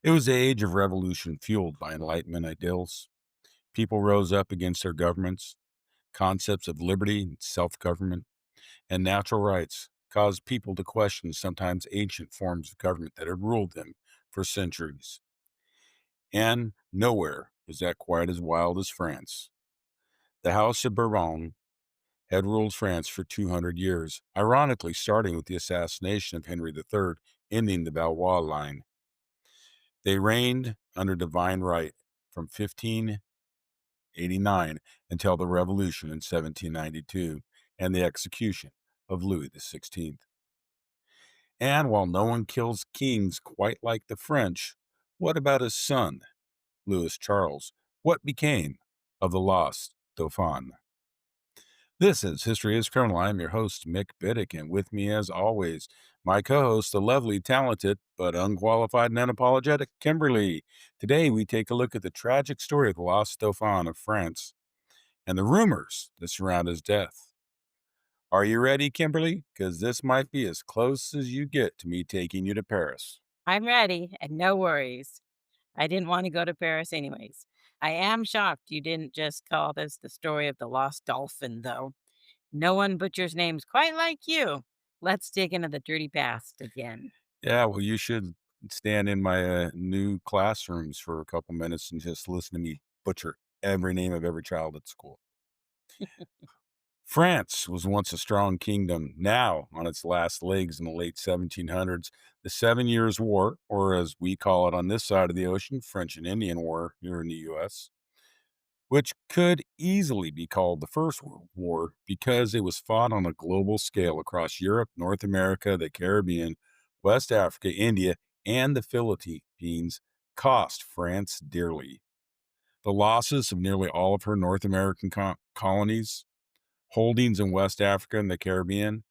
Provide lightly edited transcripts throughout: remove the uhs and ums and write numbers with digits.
It was the age of revolution fueled by Enlightenment ideals. People rose up against their governments. Concepts of liberty, self government, and natural rights caused people to question sometimes ancient forms of government that had ruled them for centuries. And nowhere is that quite as wild as France. The House of Bourbon had ruled France for 200 years, ironically, starting with the assassination of Henry III, ending the Valois line. They reigned under divine right from 1589 until the Revolution in 1792 and the execution of Louis XVI. And while no one kills kings quite like the French, what about his son, Louis Charles? What became of the lost Dauphin? This is History is Criminal. I'm your host, Mick Biddick, and with me, as always, my co host, the lovely, talented, but unqualified and unapologetic Kimberly. Today, we take a look at the tragic story of the lost Dauphin of France and the rumors that surround his death. Are you ready, Kimberly? Because this might be as close as you get to me taking you to Paris. I'm ready, and no worries. I didn't want to go to Paris anyways. I am shocked you didn't just call this the story of the Lost Dolphin, though. No one butchers names quite like you. Let's dig into the dirty past again. Yeah, well, you should stand in my new classrooms for a couple minutes and just listen to me butcher every name of every child at school. France was once a strong kingdom, now on its last legs in the late 1700s. The Seven Years' War, or as we call it on this side of the ocean, French and Indian War here in the U.S., which could easily be called the First World War because it was fought on a global scale across Europe, North America, the Caribbean, West Africa, India, and the Philippines, cost France dearly. The losses of nearly all of her North American colonies, holdings in West Africa and the Caribbean,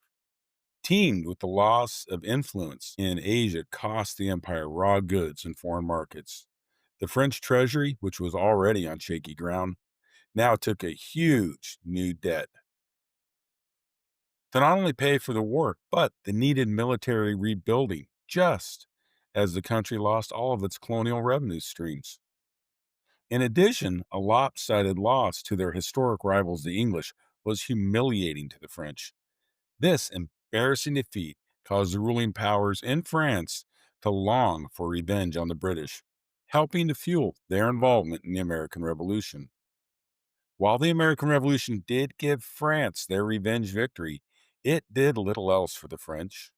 teamed with the loss of influence in Asia, cost the empire raw goods and foreign markets. The French treasury, which was already on shaky ground, now took a huge new debt to not only pay for the war, but the needed military rebuilding, just as the country lost all of its colonial revenue streams. In addition, a lopsided loss to their historic rivals, the English, was humiliating to the French. This embarrassing defeat caused the ruling powers in France to long for revenge on the British, helping to fuel their involvement in the American Revolution. While the American Revolution did give France their revenge victory, it did little else for the French.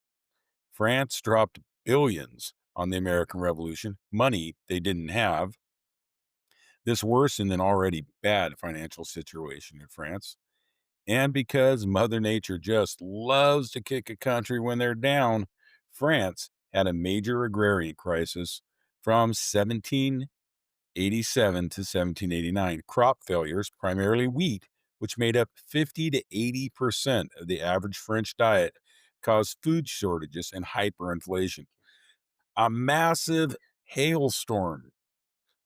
France dropped billions on the American Revolution, money they didn't have. This worsened an already bad financial situation in France. And because Mother Nature just loves to kick a country when they're down, France had a major agrarian crisis from 1787 to 1789. Crop failures, primarily wheat, which made up 50 to 80% of the average French diet, caused food shortages and hyperinflation. A massive hailstorm,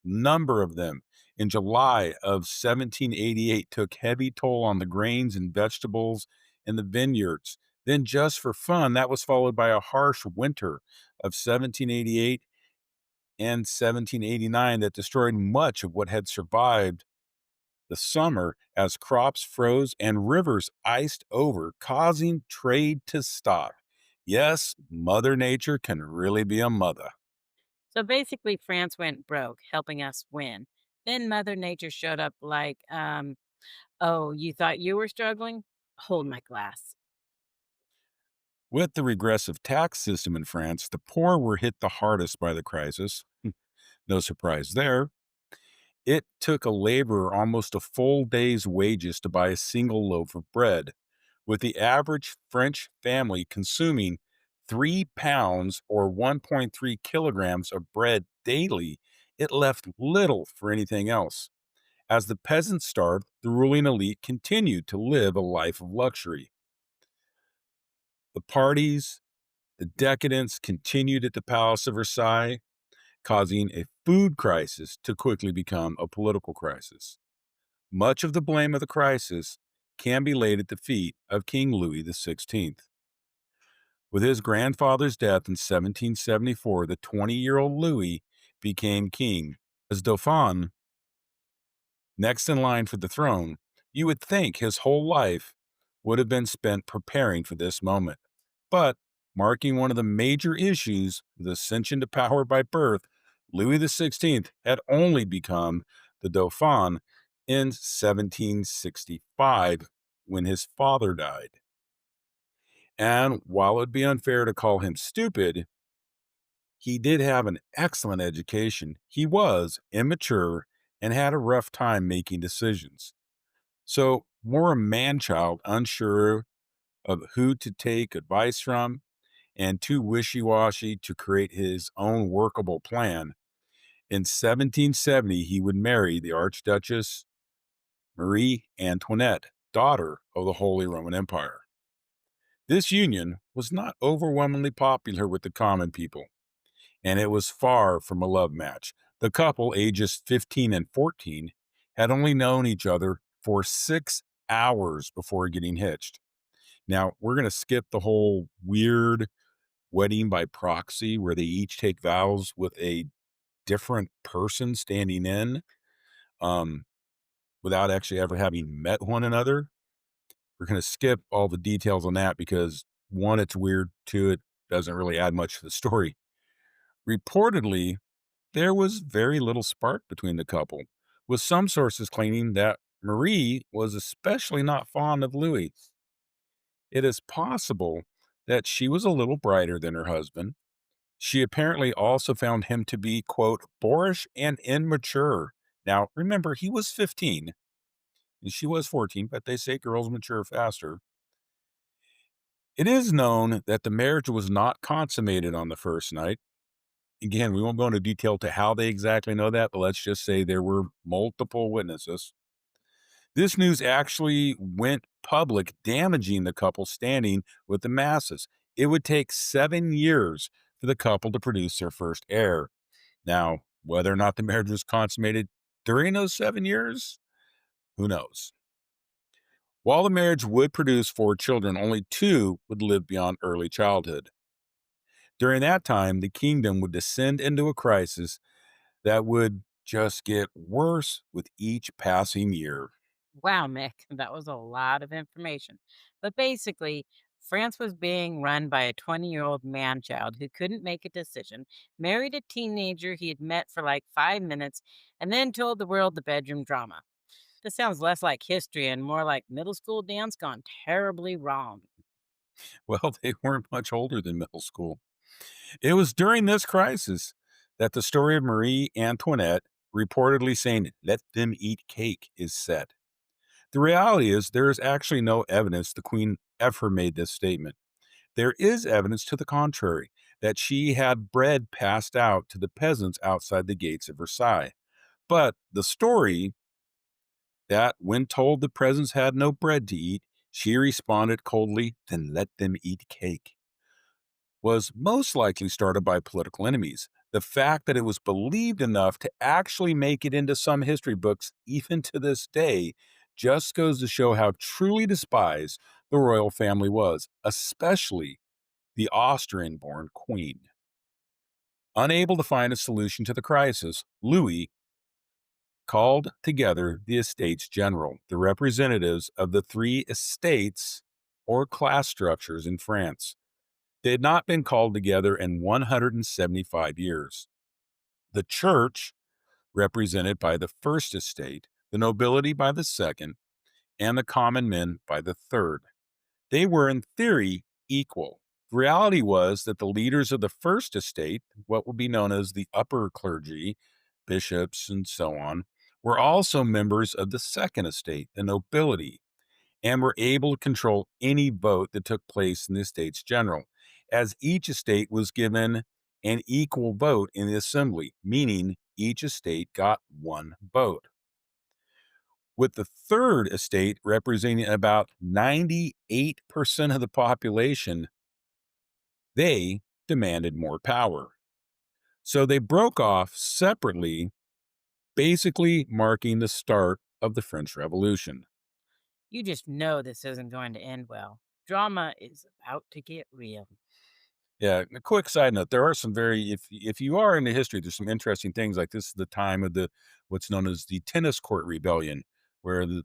number of them, in July of 1788 took heavy toll on the grains and vegetables in the vineyards. Then, just for fun, that was followed by a harsh winter of 1788 and 1789 that destroyed much of what had survived the summer as crops froze and rivers iced over, causing trade to stop. Yes, Mother Nature can really be a mother. So basically, France went broke, helping us win. Then Mother Nature showed up like, oh, you thought you were struggling? Hold my glass. With the regressive tax system in France, the poor were hit the hardest by the crisis. No surprise there. It took a laborer almost a full day's wages to buy a single loaf of bread, with the average French family consuming 3 pounds or 1.3 kilograms of bread daily. It left little for anything else. As the peasants starved, the ruling elite continued to live a life of luxury. The parties, the decadence continued at the Palace of Versailles, causing a food crisis to quickly become a political crisis. Much of the blame of the crisis can be laid at the feet of King Louis XVI. With his grandfather's death in 1774, the 20-year-old Louis became king. As Dauphin, next in line for the throne, you would think his whole life would have been spent preparing for this moment. But marking one of the major issues, the ascension to power by birth, Louis XVI had only become the Dauphin in 1765 when his father died. And while it would be unfair to call him stupid, he did have an excellent education. He was immature and had a rough time making decisions. So, more a man child, unsure of who to take advice from and too wishy washy to create his own workable plan. In 1770, he would marry the Archduchess Marie Antoinette, daughter of the Holy Roman Empire. This union was not overwhelmingly popular with the common people, and it was far from a love match. The couple, ages 15 and 14, had only known each other for 6 hours before getting hitched. Now, we're going to skip the whole weird wedding by proxy where they each take vows with a different person standing in um, without actually ever having met one another. We're going to skip all the details on that because one, it's weird. Two, it doesn't really add much to the story. Reportedly, there was very little spark between the couple, with some sources claiming that Marie was especially not fond of Louis. It is possible that she was a little brighter than her husband. She apparently also found him to be, quote, boorish and immature. Now, remember, he was 15 and she was 14, but they say girls mature faster. It is known that the marriage was not consummated on the first night. Again, we won't go into detail to how they exactly know that, but let's just say there were multiple witnesses. This news actually went public, damaging the couple standing with the masses. It would take 7 years for the couple to produce their first heir. Now, whether or not the marriage was consummated during those 7 years, who knows? While the marriage would produce 4 children, only two would live beyond early childhood. During that time, the kingdom would descend into a crisis that would just get worse with each passing year. Wow, Mick, that was a lot of information. But basically, France was being run by a 20-year-old man child who couldn't make a decision, married a teenager he had met for like 5 minutes, and then told the world the bedroom drama. This sounds less like history and more like middle school dance gone terribly wrong. Well, they weren't much older than middle school. It was during this crisis that the story of Marie Antoinette reportedly saying, let them eat cake, is set. The reality is, there is actually no evidence the queen ever made this statement. There is evidence to the contrary, that she had bread passed out to the peasants outside the gates of Versailles. But the story that, when told the peasants had no bread to eat, she responded coldly, then let them eat cake, was most likely started by political enemies. The fact that it was believed enough to actually make it into some history books, even to this day, just goes to show how truly despised the royal family was, especially the Austrian born queen. Unable to find a solution to the crisis, Louis called together the Estates General, the representatives of the three estates or class structures in France. They had not been called together in 175 years. The church, represented by the first estate, the nobility by the second, and the common men by the third. They were, in theory, equal. The reality was that the leaders of the first estate, what would be known as the upper clergy, bishops, and so on, were also members of the second estate, the nobility, and were able to control any vote that took place in the Estates General, as each estate was given an equal vote in the assembly, meaning each estate got one vote. With the third estate representing about 98% of the population, they demanded more power. So they broke off separately, basically marking the start of the French Revolution. You just know this isn't going to end well. Drama is about to get real. Yeah, a quick side note, there are some very if you are into history, there's some interesting things, like this is the time of the what's known as the Tennis Court Rebellion, where the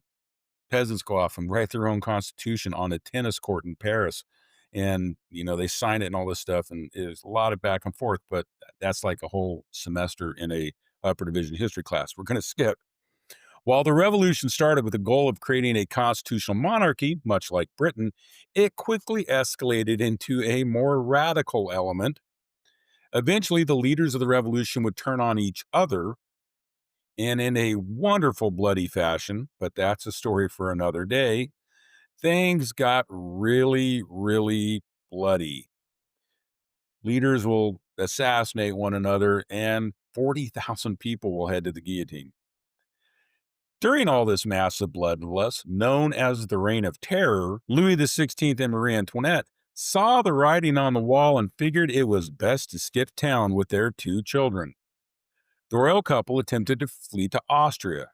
peasants go off and write their own constitution on a tennis court in Paris, and, they sign it and all this stuff, and there's a lot of back and forth, but that's like a whole semester in a upper division history class we're gonna skip. While the revolution started with the goal of creating a constitutional monarchy, much like Britain, it quickly escalated into a more radical element. Eventually, the leaders of the revolution would turn on each other, and in a wonderful bloody fashion, but that's a story for another day, things got really, really bloody. Leaders will assassinate one another, and 40,000 people will head to the guillotine. During all this massive bloodlust, known as the Reign of Terror, Louis XVI and Marie Antoinette saw the writing on the wall and figured it was best to skip town with their two children. The royal couple attempted to flee to Austria,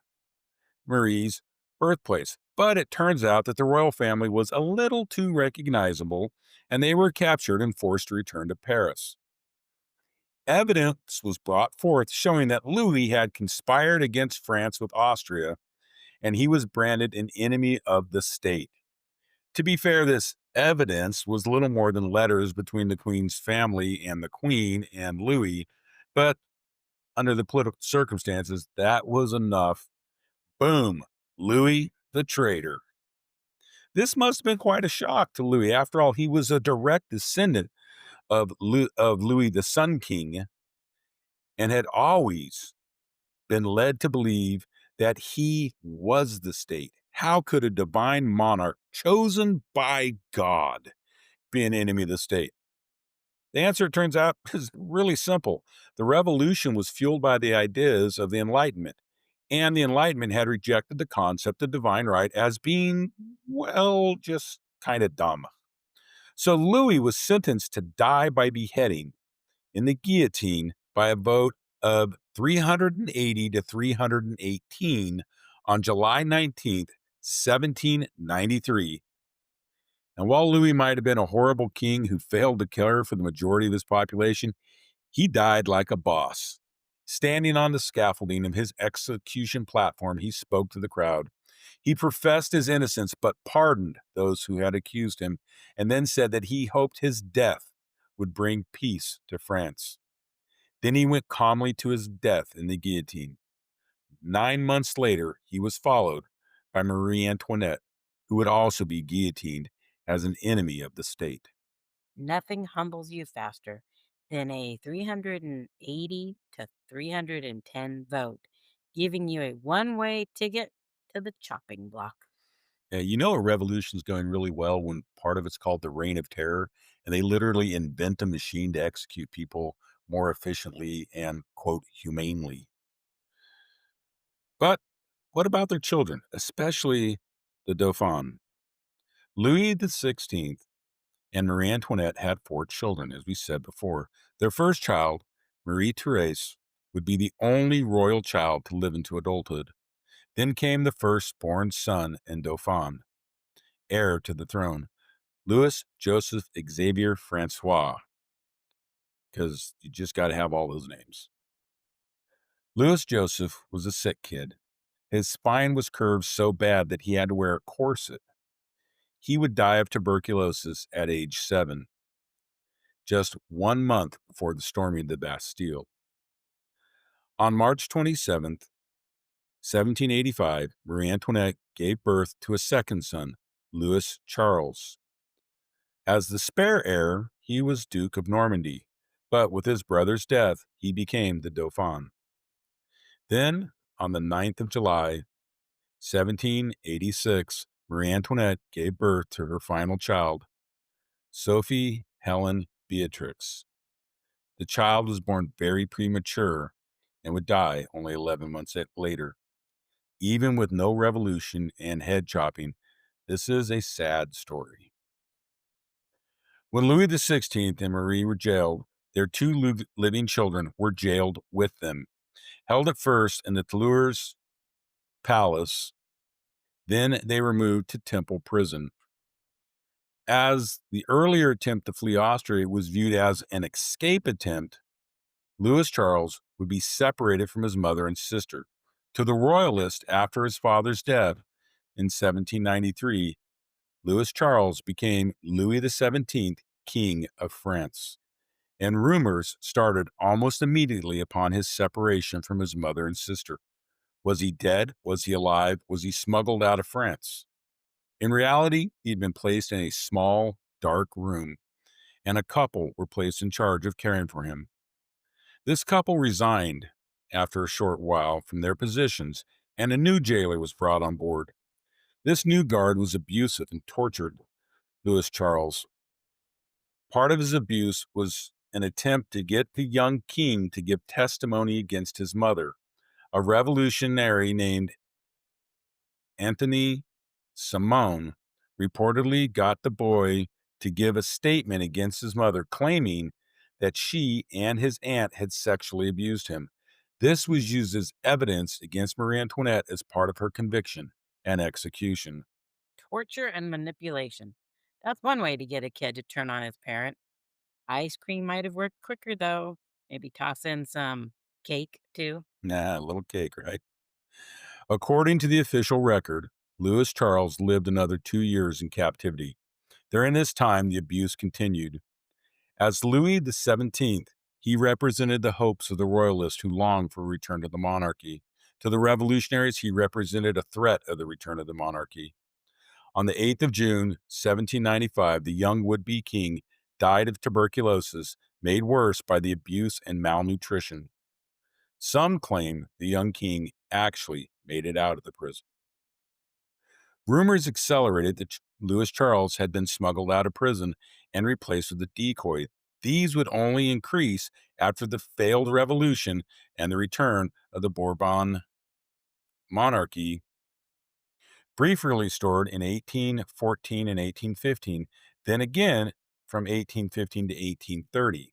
Marie's birthplace, but it turns out that the royal family was a little too recognizable and they were captured and forced to return to Paris. Evidence was brought forth showing that Louis had conspired against France with Austria, and he was branded an enemy of the state. To be fair, this evidence was little more than letters between the Queen's family and the Queen and Louis, but under the political circumstances, that was enough. Boom, Louis the traitor. This must have been quite a shock to Louis. After all, he was a direct descendant of Louis the Sun King and had always been led to believe that he was the state. How could a divine monarch chosen by God be an enemy of the state? The answer, it turns out, is really simple. The revolution was fueled by the ideas of the Enlightenment, and the Enlightenment had rejected the concept of divine right as being, well, just kind of dumb. So Louis was sentenced to die by beheading in the guillotine by a vote of 380 to 318 on July 19th, 1793. And while Louis might have been a horrible king who failed to care for the majority of his population, he died like a boss. Standing on the scaffolding of his execution platform, he spoke to the crowd. He professed his innocence, but pardoned those who had accused him, and then said that he hoped his death would bring peace to France. Then he went calmly to his death in the guillotine. 9 months later, he was followed by Marie Antoinette, who would also be guillotined as an enemy of the state. Nothing humbles you faster than a 380 to 310 vote, giving you a one-way ticket to the chopping block. A revolution's going really well when part of it's called the Reign of Terror, and they literally invent a machine to execute people more efficiently and, quote, humanely. But what about their children, especially the Dauphin? Louis XVI and Marie Antoinette had four children, as we said before. Their first child, Marie Therese, would be the only royal child to live into adulthood. Then came the firstborn son and Dauphin, heir to the throne, Louis Joseph Xavier Francois, because you just got to have all those names. Louis Joseph was a sick kid. His spine was curved so bad that he had to wear a corset. He would die of tuberculosis at age 7, just 1 month before the storming of the Bastille. On March 27th, 1785, Marie Antoinette gave birth to a second son, Louis Charles. As the spare heir, he was Duke of Normandy, but with his brother's death, he became the Dauphin. Then, on the 9th of July, 1786, Marie Antoinette gave birth to her final child, Sophie Helen Beatrix. The child was born very premature and would die only 11 months later. Even with no revolution and head chopping, this is a sad story. When Louis XVI and Marie were jailed, their two living children were jailed with them, held at first in the Tuileries Palace. Then they were moved to Temple Prison. As the earlier attempt to flee Austria was viewed as an escape attempt, Louis Charles would be separated from his mother and sister. To the royalist, after his father's death in 1793, Louis Charles became Louis XVII, King of France. And rumors started almost immediately upon his separation from his mother and sister. Was he dead? Was he alive? Was he smuggled out of France? In reality, he'd been placed in a small, dark room, and a couple were placed in charge of caring for him. This couple resigned after a short while from their positions, and a new jailer was brought on board. This new guard was abusive and tortured Louis Charles. Part of his abuse was an attempt to get the young king to give testimony against his mother, a revolutionary named Anthony Simon reportedly got the boy to give a statement against his mother, claiming that she and his aunt had sexually abused him. This was used as evidence against Marie Antoinette as part of her conviction and execution. Torture and manipulation. That's one way to get a kid to turn on his parent. Ice cream might have worked quicker, though. Maybe toss in some cake, too. Nah, a little cake, right? According to the official record, Louis Charles lived another 2 years in captivity. During this time, the abuse continued. As Louis XVII, he represented the hopes of the royalists who longed for a return to the monarchy. To the revolutionaries, he represented a threat of the return of the monarchy. On the 8th of June, 1795, the young would-be king died of tuberculosis, made worse by the abuse and malnutrition. Some claim the young king actually made it out of the prison. Rumors accelerated that Louis Charles had been smuggled out of prison and replaced with a decoy. These would only increase after the failed revolution and the return of the Bourbon monarchy, briefly restored in 1814 and 1815, then again from 1815 to 1830.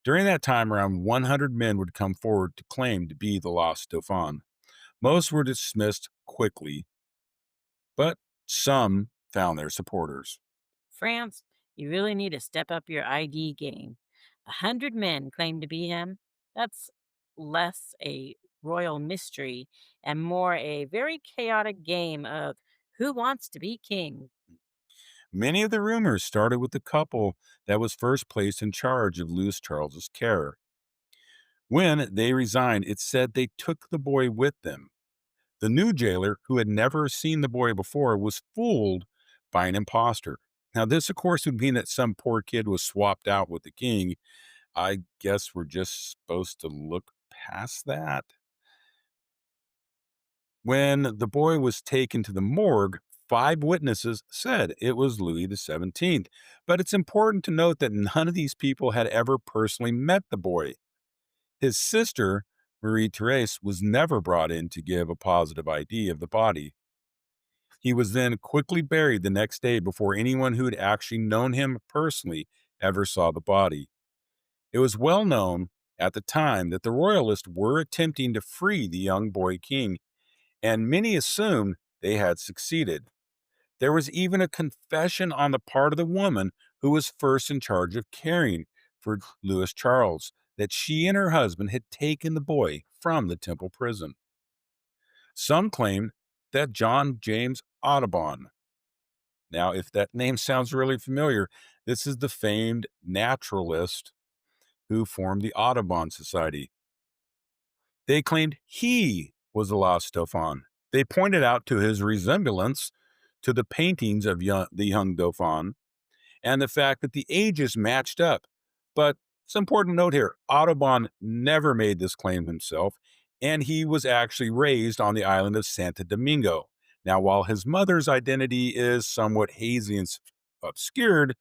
During that time, around 100 men would come forward to claim to be the Lost Dauphin. Most were dismissed quickly, but some found their supporters. France, you really need to step up your ID game. 100 men claim to be him. That's less a royal mystery and more a very chaotic game of who wants to be king. Many of the rumors started with the couple that was first placed in charge of Louis Charles's care. When they resigned, it said they took the boy with them. The new jailer, who had never seen the boy before, was fooled by an impostor. Now, this, of course, would mean that some poor kid was swapped out with the king. I guess we're just supposed to look past that. When the boy was taken to the morgue, 5 witnesses said it was Louis XVII. But it's important to note that none of these people had ever personally met the boy. His sister, Marie Therese, was never brought in to give a positive ID of the body. He was then quickly buried the next day before anyone who had actually known him personally ever saw the body. It was well known at the time that the royalists were attempting to free the young boy king, and many assumed they had succeeded. There was even a confession on the part of the woman who was first in charge of caring for Louis Charles that she and her husband had taken the boy from the Temple prison. Some claimed that John James Audubon. Now, if that name sounds really familiar, this is the famed naturalist who formed the Audubon Society. They claimed he was the lost Dauphin. They pointed out to his resemblance to the paintings of the young Dauphin and the fact that the ages matched up. But it's important to note here, Audubon never made this claim himself, and he was actually raised on the island of Santo Domingo. Now, while his mother's identity is somewhat hazy and obscured,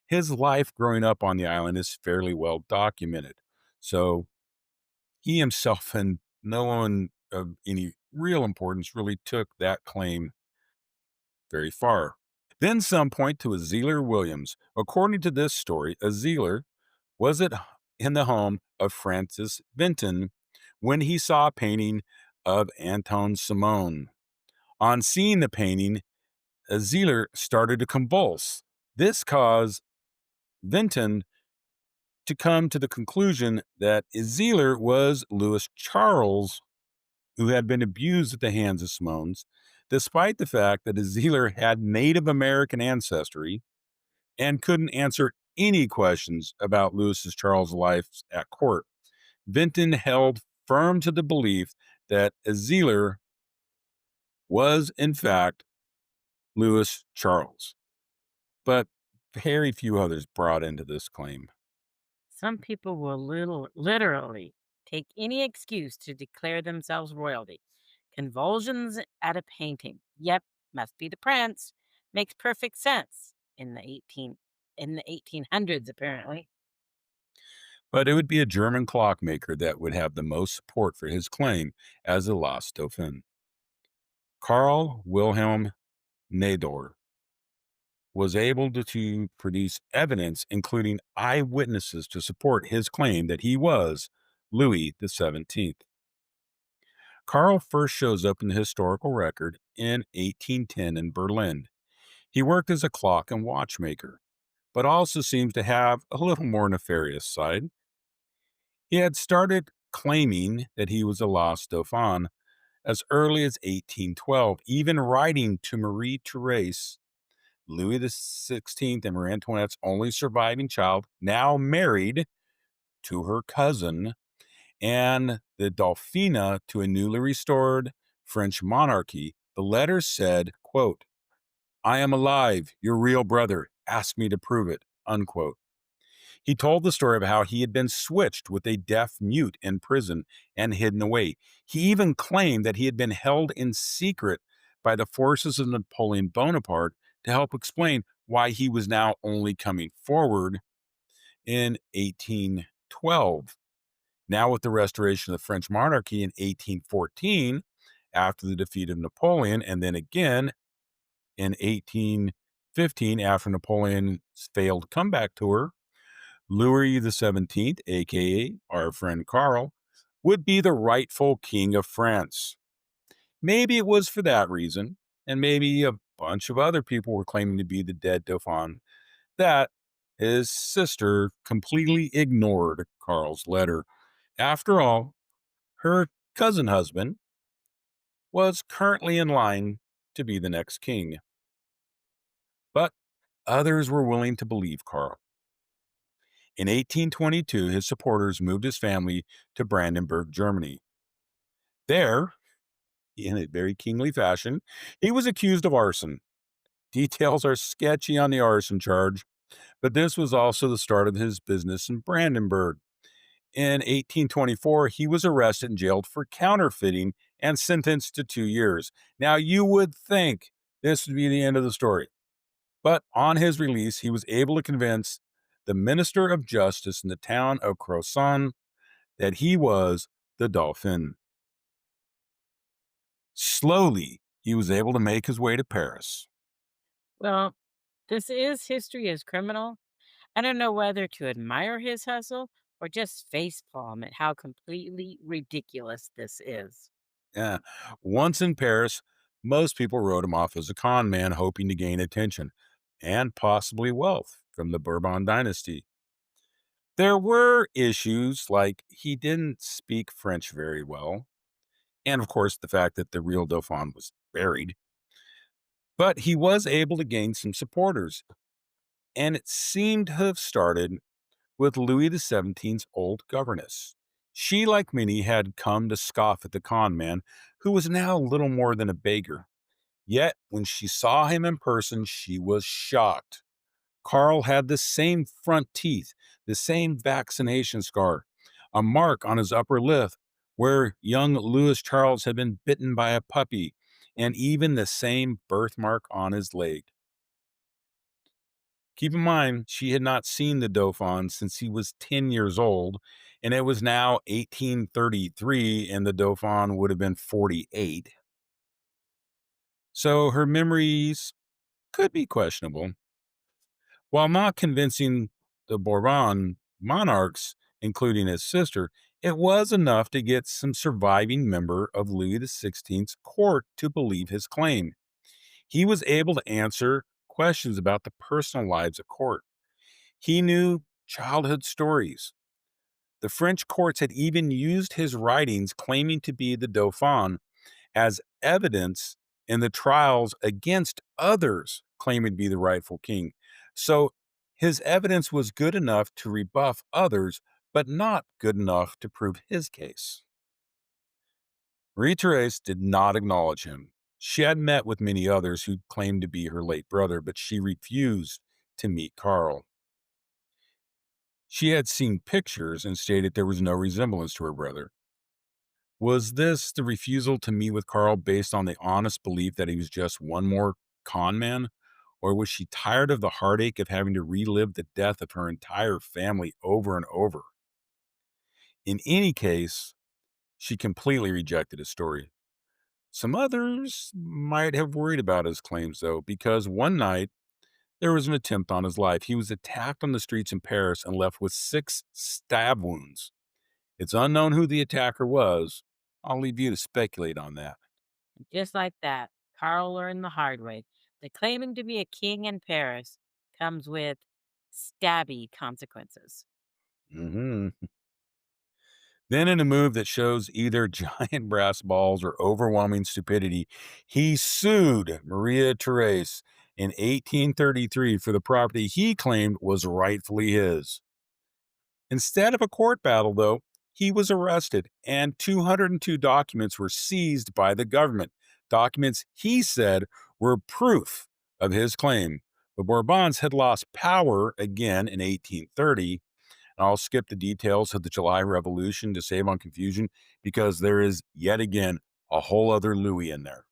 his life growing up on the island is fairly well documented. So he himself and no one of any real importance really took that claim very far. Then some point to Azealer Williams. According to this story, Azealer was in the home of Francis Benton when he saw a painting of Anton Simon. On seeing the painting, Azealer started to convulse. This caused Vinton to come to the conclusion that Iseler was Louis Charles, who had been abused at the hands of Simones, despite the fact that Iseler had Native American ancestry and couldn't answer any questions about Louis Charles' life at court. Vinton held firm to the belief that Iseler was, in fact, Louis Charles, but very few others brought into this claim. Some people will literally take any excuse to declare themselves royalty. Convulsions at a painting. Yep, must be the prince. Makes perfect sense in the 1800s apparently. But it would be a German clockmaker that would have the most support for his claim as the Lost Dauphin. Karl Wilhelm Nador was able to produce evidence, including eyewitnesses, to support his claim that he was Louis XVII. Karl first shows up in the historical record in 1810 in Berlin. He worked as a clock and watchmaker, but also seems to have a little more nefarious side. He had started claiming that he was a lost Dauphin as early as 1812, even writing to Marie Therese, Louis XVI and Marie Antoinette's only surviving child, now married to her cousin, and the Dauphina to a newly restored French monarchy. The letter said, quote, "I am alive, your real brother. Ask me to prove it," unquote. He told the story of how he had been switched with a deaf mute in prison and hidden away. He even claimed that he had been held in secret by the forces of Napoleon Bonaparte to help explain why he was now only coming forward in 1812. Now, with the restoration of the French monarchy in 1814, after the defeat of Napoleon, and then again in 1815 after Napoleon's failed comeback tour, Louis XVII, aka our friend Karl, would be the rightful king of France. Maybe it was for that reason, and maybe a bunch of other people were claiming to be the dead Dauphin, that his sister completely ignored Karl's letter. After all, her cousin husband was currently in line to be the next king. But others were willing to believe Karl. In 1822, his supporters moved his family to Brandenburg, Germany. There, in a very kingly fashion, he was accused of arson. Details are sketchy on the arson charge, but this was also the start of his business in Brandenburg. In 1824, he was arrested and jailed for counterfeiting and sentenced to 2 years. Now, you would think this would be the end of the story, but on his release, he was able to convince the Minister of Justice in the town of Crozon that he was the Dauphin. Slowly, he was able to make his way to Paris. Well, this is history as criminal. I don't know whether to admire his hustle or just facepalm at how completely ridiculous this is. Yeah. Once in Paris, most people wrote him off as a con man hoping to gain attention and possibly wealth from the Bourbon dynasty. There were issues like he didn't speak French very well, and of course, the fact that the real Dauphin was buried. But he was able to gain some supporters, and it seemed to have started with Louis XVII's old governess. She, like many, had come to scoff at the con man, who was now little more than a beggar. Yet, when she saw him in person, she was shocked. Karl had the same front teeth, the same vaccination scar, a mark on his upper lip where young Louis Charles had been bitten by a puppy, and even the same birthmark on his leg. Keep in mind, she had not seen the Dauphin since he was 10 years old, and it was now 1833, and the Dauphin would have been 48. So her memories could be questionable. While not convincing the Bourbon monarchs, including his sister, it was enough to get some surviving member of Louis XVI's court to believe his claim. He was able to answer questions about the personal lives at court. He knew childhood stories. The French courts had even used his writings claiming to be the Dauphin as evidence in the trials against others claiming to be the rightful king. So his evidence was good enough to rebuff others, but not good enough to prove his case. Marie Therese did not acknowledge him. She had met with many others who claimed to be her late brother, but she refused to meet Karl. She had seen pictures and stated there was no resemblance to her brother. Was this the refusal to meet with Karl based on the honest belief that he was just one more con man? Or was she tired of the heartache of having to relive the death of her entire family over and over? In any case, she completely rejected his story. Some others might have worried about his claims, though, because one night there was an attempt on his life. He was attacked on the streets in Paris and left with 6 stab wounds. It's unknown who the attacker was. I'll leave you to speculate on that. Just like that, Carl learned the hard way that claiming to be a king in Paris comes with stabby consequences. hmm Then, in a move that shows either giant brass balls or overwhelming stupidity, he sued Maria Therese in 1833 for the property he claimed was rightfully his. Instead of a court battle, though, he was arrested and 202 documents were seized by the government. Documents he said were proof of his claim. The Bourbons had lost power again in 1830. And I'll skip the details of the July Revolution to save on confusion because there is yet again a whole other Louis in there.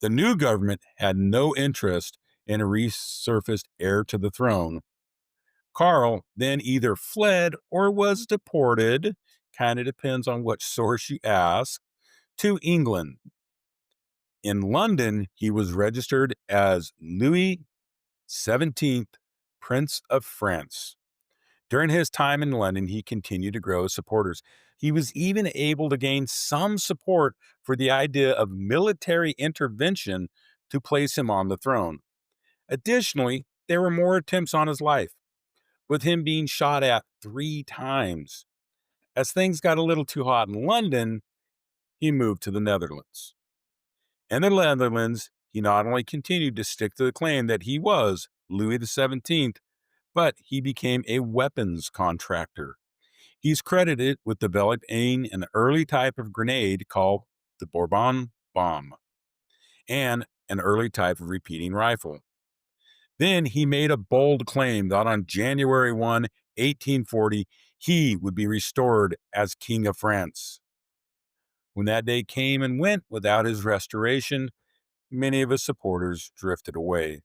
The new government had no interest in a resurfaced heir to the throne. Karl then either fled or was deported, kind of depends on which source you ask, to England. In London, he was registered as Louis XVII, Prince of France. During his time in London, he continued to grow his supporters. He was even able to gain some support for the idea of military intervention to place him on the throne. Additionally, there were more attempts on his life, with him being shot at 3 times. As things got a little too hot in London, he moved to the Netherlands. In the Netherlands, he not only continued to stick to the claim that he was Louis XVII, but he became a weapons contractor. He's credited with developing an early type of grenade called the Bourbon bomb and an early type of repeating rifle. Then he made a bold claim that on January 1, 1840, he would be restored as King of France. When that day came and went without his restoration, many of his supporters drifted away.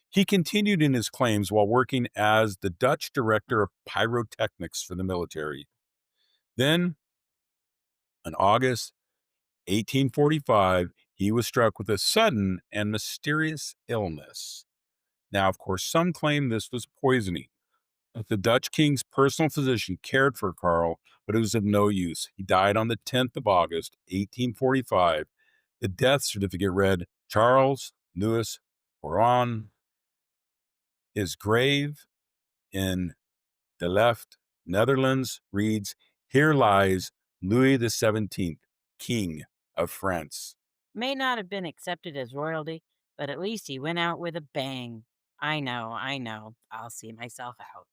He continued in his claims while working as the Dutch director of pyrotechnics for the military. Then, in August 1845, he was struck with a sudden and mysterious illness. Now, of course, some claim this was poisoning. The Dutch king's personal physician cared for Karl, but it was of no use. He died on the 10th of August, 1845. The death certificate read Charles Louis Bourbon. His grave in the left Netherlands reads, "Here lies Louis XVII, King of France." May not have been accepted as royalty, but at least he went out with a bang. I know, I know. I'll see myself out.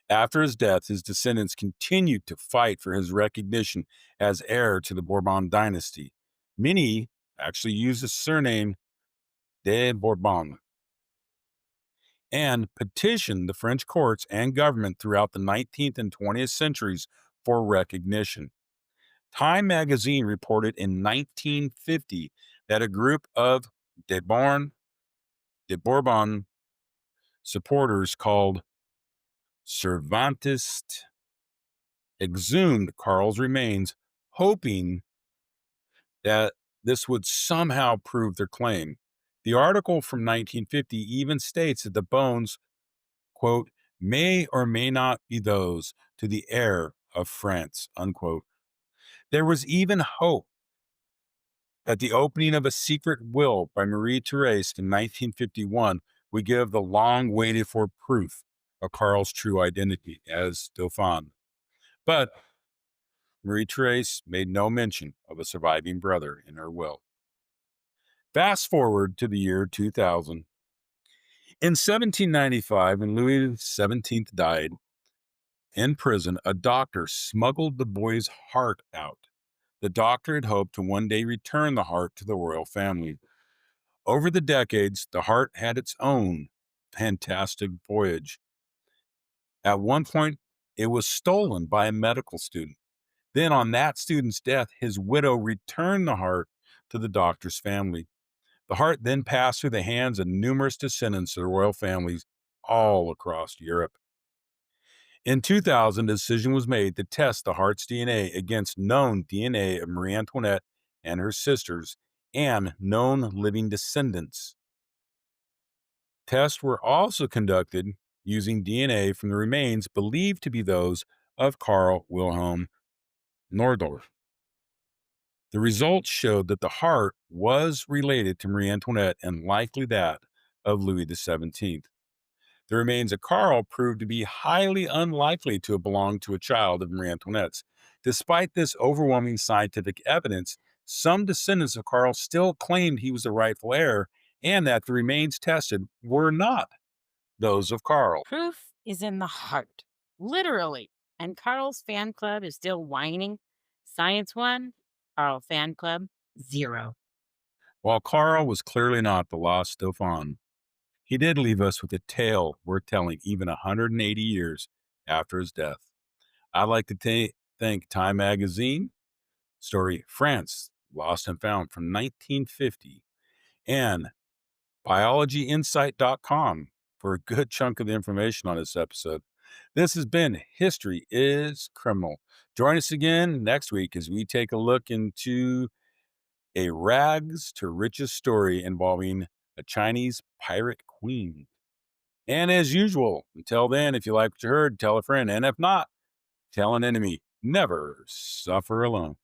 After his death, his descendants continued to fight for his recognition as heir to the Bourbon dynasty. Many actually used his surname de Bourbon and petitioned the French courts and government throughout the 19th and 20th centuries for recognition. Time magazine reported in 1950 that a group of de, de Bourbon supporters called Cervantists exhumed Karl's remains, hoping that this would somehow prove their claim. The article from 1950 even states that the bones, quote, may or may not be those to the heir of France, unquote. There was even hope At the opening of a secret will by Marie Therese in 1951, we give the long waited for proof of Karl's true identity as Dauphin. But Marie Therese made no mention of a surviving brother in her will. Fast forward to the year 2000. In 1795, when Louis XVII died in prison, a doctor smuggled the boy's heart out. The doctor had hoped to one day return the heart to the royal family. Over the decades, the heart had its own fantastic voyage. At one point, it was stolen by a medical student. Then, on that student's death, his widow returned the heart to the doctor's family. The heart then passed through the hands of numerous descendants of the royal families all across Europe. In 2000, a decision was made to test the heart's DNA against known DNA of Marie Antoinette and her sisters and known living descendants. Tests were also conducted using DNA from the remains believed to be those of Karl Wilhelm Nordorf. The results showed that the heart was related to Marie Antoinette and likely that of Louis XVII. The remains of Karl proved to be highly unlikely to have belonged to a child of Marie Antoinette's. Despite this overwhelming scientific evidence, some descendants of Karl still claimed he was the rightful heir and that the remains tested were not those of Karl. Proof is in the heart, literally. And Carl's fan club is still whining. Science 1, Carl fan club 0. While Karl was clearly not the lost Dauphin, he did leave us with a tale worth telling even 180 years after his death. I'd like to thank Time Magazine, story France, Lost and Found from 1950, and biologyinsight.com for a good chunk of the information on this episode. This has been History is Criminal. Join us again next week as we take a look into a rags to riches story involving a Chinese pirate queen. And as usual, until then, if you like what you heard, tell a friend. And if not, tell an enemy. Never suffer alone.